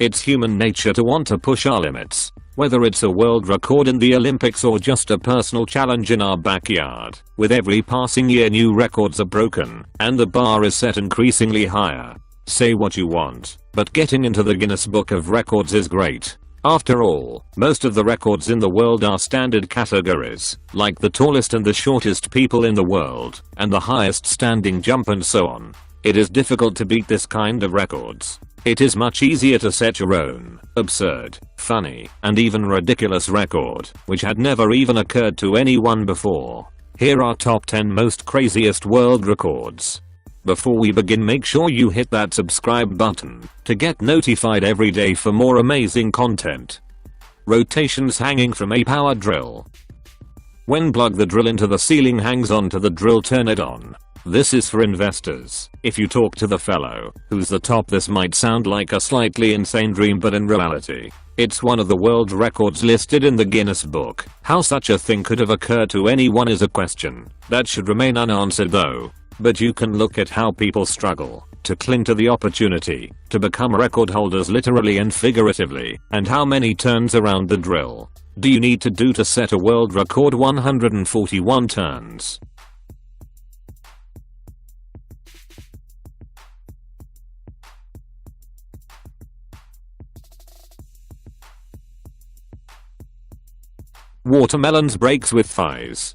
It's human nature to want to push our limits. Whether it's a world record in the Olympics or just a personal challenge in our backyard, with every passing year new records are broken, and the bar is set increasingly higher. Say what you want, but getting into the Guinness Book of Records is great. After all, most of the records in the world are standard categories, like the tallest and the shortest people in the world, and the highest standing jump and so on. It is difficult to beat this kind of records. It is much easier to set your own, absurd, funny, and even ridiculous record, which had never even occurred to anyone before. Here are top 10 most craziest world records. Before we begin, make sure you hit that subscribe button to get notified every day for more amazing content. Rotations hanging from a power drill. When plug the drill into the ceiling hangs onto the drill, turn it on. This is for investors. If you talk to the fellow who's the top, this might sound like a slightly insane dream, but in reality, it's one of the world records listed in the Guinness Book. How such a thing could have occurred to anyone is a question that should remain unanswered though. But you can look at how people struggle to cling to the opportunity to become record holders literally and figuratively, and how many turns around the drill do you need to do to set a world record? 141 turns. Watermelons breaks with thighs.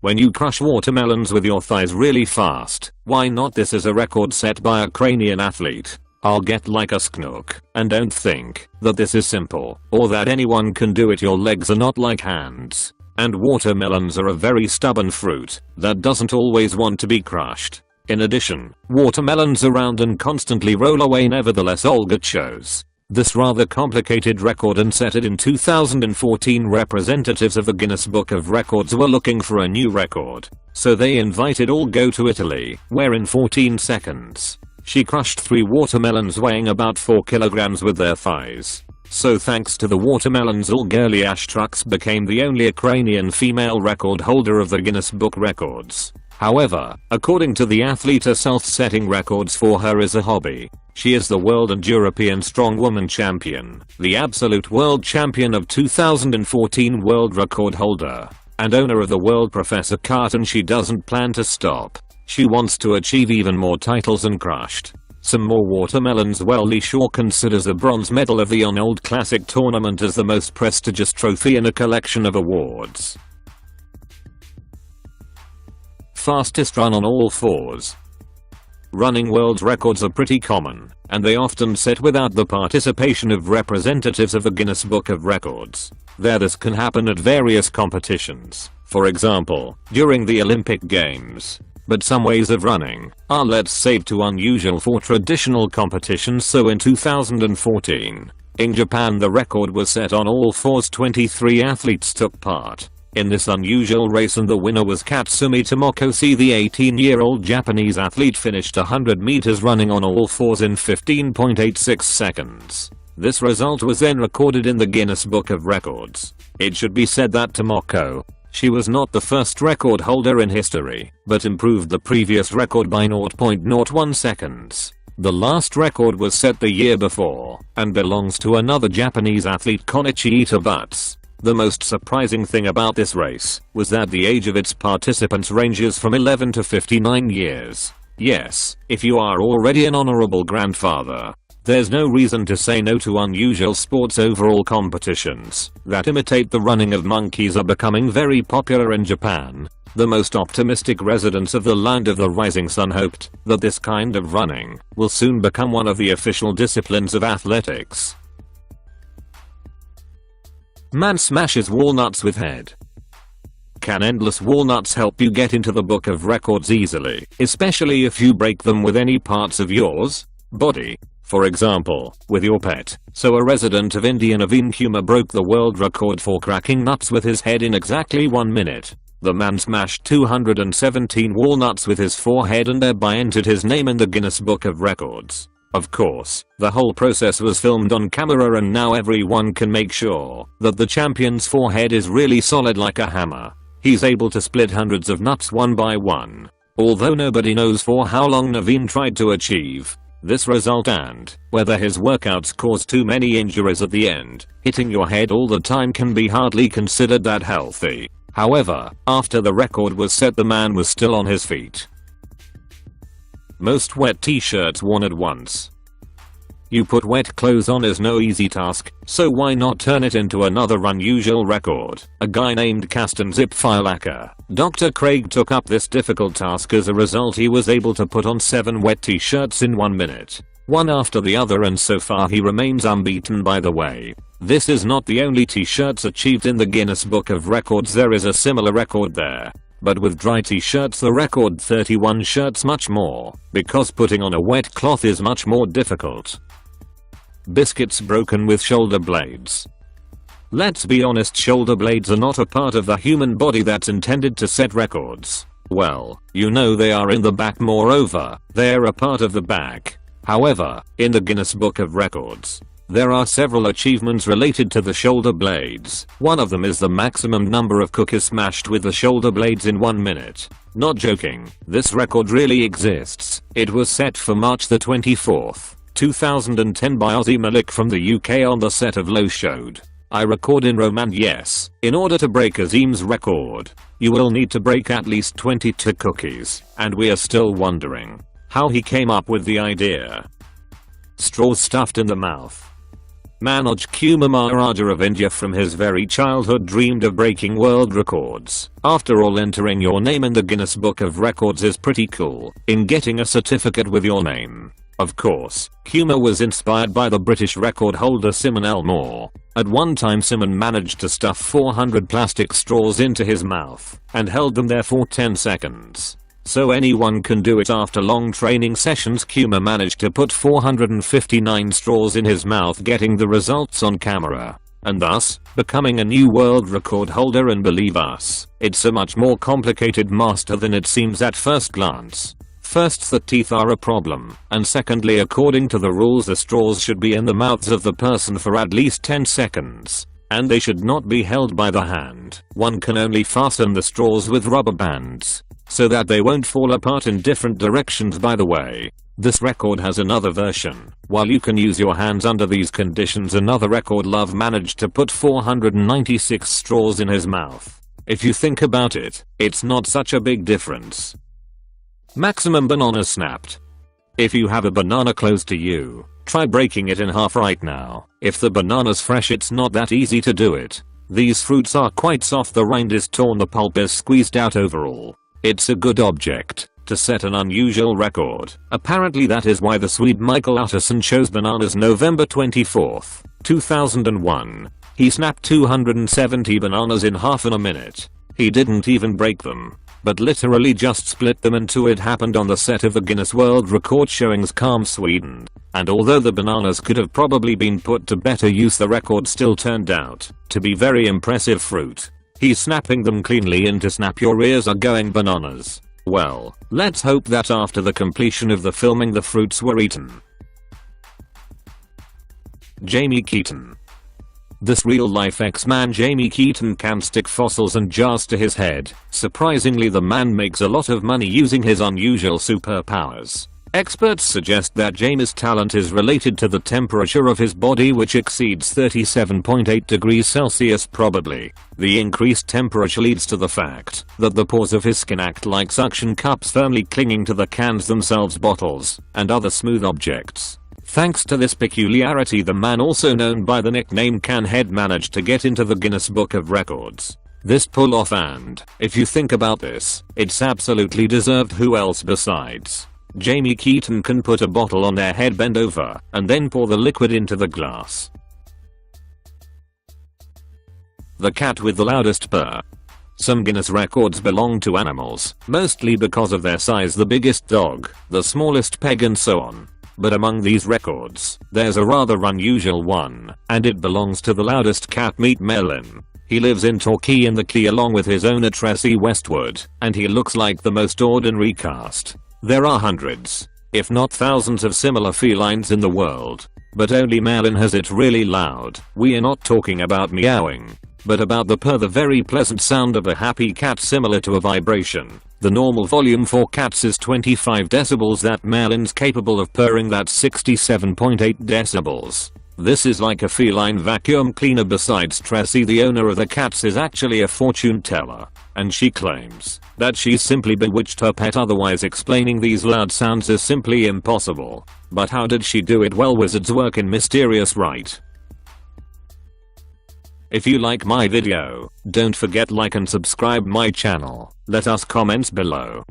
When you crush watermelons with your thighs really fast, why not? This is a record set by a Ukrainian athlete. I'll get like a sknook, and don't think that this is simple, or that anyone can do it. Your legs are not like hands, and watermelons are a very stubborn fruit that doesn't always want to be crushed. In addition, watermelons are round and constantly roll away. Nevertheless, Olga chose this rather complicated record and set it in 2014. Representatives of the Guinness Book of Records were looking for a new record, so they invited Olga to Italy, where in 14 seconds, she crushed 3 watermelons weighing about 4 kilograms with their thighs. So thanks to the watermelons, Olga Liashtrux became the only Ukrainian female record holder of the Guinness Book Records. However, according to the athlete herself, setting records for her is a hobby. She is the world and European strongwoman champion, the absolute world champion of 2014 world record holder, and owner of the world Professor Cart, and she doesn't plan to stop. She wants to achieve even more titles and crushed some more watermelons. Well, Lee Shaw considers the bronze medal of the Arnold Classic tournament as the most prestigious trophy in a collection of awards. Fastest run on all fours. Running world records are pretty common, and they often set without the participation of representatives of the Guinness Book of Records. This can happen at various competitions, for example, during the Olympic Games. But some ways of running are, let's say, too unusual for traditional competitions. So in 2014, in Japan, the record was set on all fours. 23 athletes took part in this unusual race, and the winner was Katsumi Tomokoshi. The 18-year-old Japanese athlete finished 100 meters running on all fours in 15.86 seconds. This result was then recorded in the Guinness Book of Records. It should be said that Tomoko, she was not the first record holder in history, but improved the previous record by 0.01 seconds. The last record was set the year before, and belongs to another Japanese athlete, Konichi Itabuts. The most surprising thing about this race was that the age of its participants ranges from 11 to 59 years. Yes, if you are already an honorable grandfather, there's no reason to say no to unusual sports. Overall, competitions that imitate the running of monkeys are becoming very popular in Japan. The most optimistic residents of the land of the rising sun hoped that this kind of running will soon become one of the official disciplines of athletics. Man smashes walnuts with head. Can endless walnuts help you get into the Book of Records easily, especially if you break them with any parts of yours body? For example, with your pet. So a resident of India, Naveen Kumar, broke the world record for cracking nuts with his head in exactly 1 minute. The man smashed 217 walnuts with his forehead and thereby entered his name in the Guinness Book of Records. Of course, the whole process was filmed on camera, and now everyone can make sure that the champion's forehead is really solid like a hammer. He's able to split hundreds of nuts one by one. Although nobody knows for how long Naveen tried to achieve this result and whether his workouts cause too many injuries at the end. Hitting your head all the time can be hardly considered that healthy. However, after the record was set, the man was still on his feet. Most wet t-shirts worn at once. You put wet clothes on is no easy task, so why not turn it into another unusual record? A guy named Kasten Zipfilacker, Dr. Craig took up this difficult task. As a result, he was able to put on 7 wet t-shirts in 1 minute. One after the other, and so far he remains unbeaten. By the way, this is not the only t-shirts achieved in the Guinness Book of Records. There is a similar record there, but with dry t-shirts. The record 31 shirts much more, because putting on a wet cloth is much more difficult. Biscuits broken with shoulder blades. Let's be honest, shoulder blades are not a part of the human body that's intended to set records. Well, you know they are in the back. Moreover, they're a part of the back. However, in the Guinness Book of Records, there are several achievements related to the shoulder blades. One of them is the maximum number of cookies smashed with the shoulder blades in 1 minute. Not joking, this record really exists. It was set for March the 24th. 2010 by Ozzy Malik from the UK on the set of Low showed. I record in Rome, and yes, in order to break Azim's record, you will need to break at least 22 cookies, and we are still wondering how he came up with the idea. Straws stuffed in the mouth. Manoj Kumar Maharaja of India from his very childhood dreamed of breaking world records. After all, entering your name in the Guinness Book of Records is pretty cool, in getting a certificate with your name. Of course, Kumar was inspired by the British record holder Simon Elmore. At one time, Simon managed to stuff 400 plastic straws into his mouth and held them there for 10 seconds. So anyone can do it. After long training sessions, Kumar managed to put 459 straws in his mouth, getting the results on camera, and thus becoming a new world record holder. And believe us, it's a much more complicated master than it seems at first glance. First, the teeth are a problem, and secondly, according to the rules, the straws should be in the mouths of the person for at least 10 seconds, and they should not be held by the hand. One can only fasten the straws with rubber bands, so that they won't fall apart in different directions. By the way, this record has another version. While you can use your hands under these conditions, another record lover managed to put 496 straws in his mouth. If you think about it, it's not such a big difference. Maximum bananas snapped. If you have a banana close to you, try breaking it in half right now. If the banana's fresh, it's not that easy to do it. These fruits are quite soft, the rind is torn, the pulp is squeezed out. Overall, it's a good object to set an unusual record. Apparently that is why the Swede Michael Utterson chose bananas November 24th, 2001. He snapped 270 bananas in half in a minute. He didn't even break them, but literally just split them in two. It happened on the set of the Guinness World Record showings Calm, Sweden. And although the bananas could have probably been put to better use, the record still turned out to be very impressive fruit. He's snapping them cleanly into snap your ears are going bananas. Well, let's hope that after the completion of the filming the fruits were eaten. Jamie Keaton. This real-life X-Man Jamie Keaton can stick fossils and jars to his head. Surprisingly, the man makes a lot of money using his unusual superpowers. Experts suggest that Jamie's talent is related to the temperature of his body, which exceeds 37.8 degrees Celsius. Probably, the increased temperature leads to the fact that the pores of his skin act like suction cups, firmly clinging to the cans themselves, bottles, and other smooth objects. Thanks to this peculiarity, the man, also known by the nickname Canhead, managed to get into the Guinness Book of Records. This pull off, and if you think about this, it's absolutely deserved. Who else besides Jamie Keaton can put a bottle on their head, bend over, and then pour the liquid into the glass? The cat with the loudest purr. Some Guinness records belong to animals, mostly because of their size: the biggest dog, the smallest pig, and so on. But among these records, there's a rather unusual one, and it belongs to the loudest cat. Meet Merlin. He lives in Torquay in the Key along with his owner Tracy Westwood, and he looks like the most ordinary cast. There are hundreds, if not thousands, of similar felines in the world, but only Merlin has it really loud. We are not talking about meowing. But about the purr, the very pleasant sound of a happy cat similar to a vibration. The normal volume for cats is 25 decibels. That Merlin's capable of purring that's 67.8 decibels. This is like a feline vacuum cleaner. Besides, Tressie, the owner of the cats, is actually a fortune teller, and she claims that she's simply bewitched her pet, otherwise explaining these loud sounds is simply impossible. But how did she do it? Well, wizards work in mysterious right. If you like my video, don't forget like and subscribe my channel. Let us comments below.